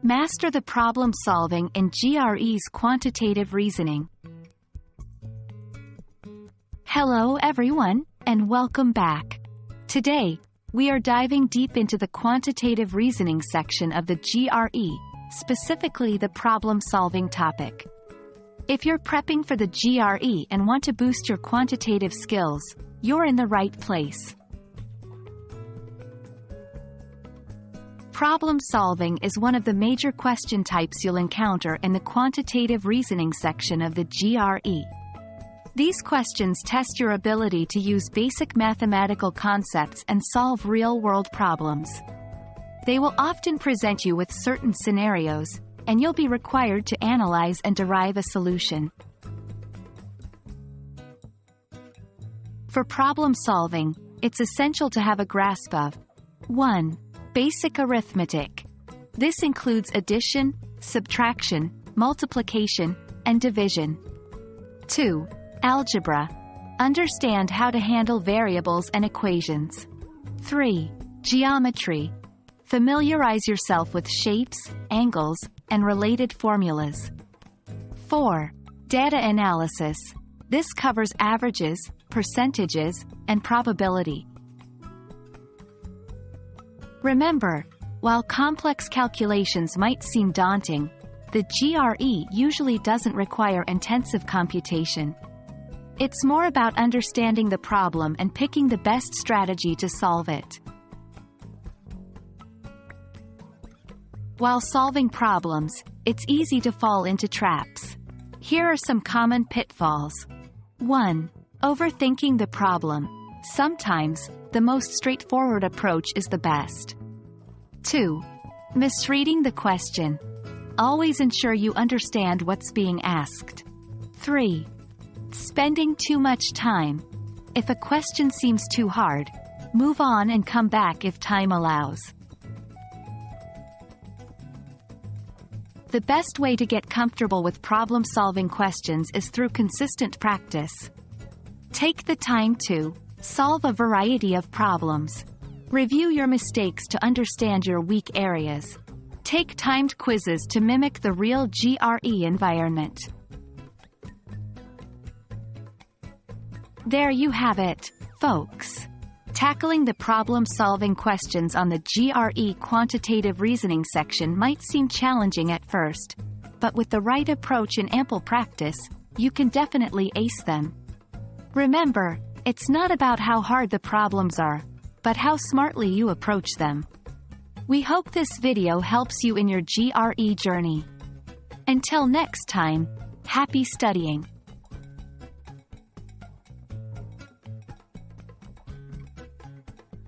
Master the problem solving in GRE's quantitative reasoning. Hello everyone, and welcome back. Today, we are diving deep into the quantitative reasoning section of the GRE, specifically the problem-solving topic. If you're prepping for the GRE and want to boost your quantitative skills, you're in the right place. Problem solving is one of the major question types you'll encounter in the quantitative reasoning section of the GRE. These questions test your ability to use basic mathematical concepts and solve real-world problems. They will often present you with certain scenarios, and you'll be required to analyze and derive a solution. For problem solving, it's essential to have a grasp of 1. Basic arithmetic. This includes addition, subtraction, multiplication, and division. 2. Algebra. Understand how to handle variables and equations. 3. Geometry. Familiarize yourself with shapes, angles, and related formulas. 4. Data analysis. This covers averages, percentages, and probability. Remember, while complex calculations might seem daunting, the GRE usually doesn't require intensive computation. It's more about understanding the problem and picking the best strategy to solve it. While solving problems, it's easy to fall into traps. Here are some common pitfalls. 1. Overthinking the problem. Sometimes, the most straightforward approach is the best. 2. Misreading the question. Always ensure you understand what's being asked. 3. Spending too much time. If a question seems too hard, move on and come back if time allows. The best way to get comfortable with problem-solving questions is through consistent practice. Take the time to solve a variety of problems. Review your mistakes to understand your weak areas. Take timed quizzes to mimic the real GRE environment. There you have it, folks. Tackling the problem-solving questions on the GRE quantitative reasoning section might seem challenging at first, but with the right approach and ample practice, you can definitely ace them. Remember, it's not about how hard the problems are, but how smartly you approach them. We hope this video helps you in your GRE journey. Until next time, happy studying!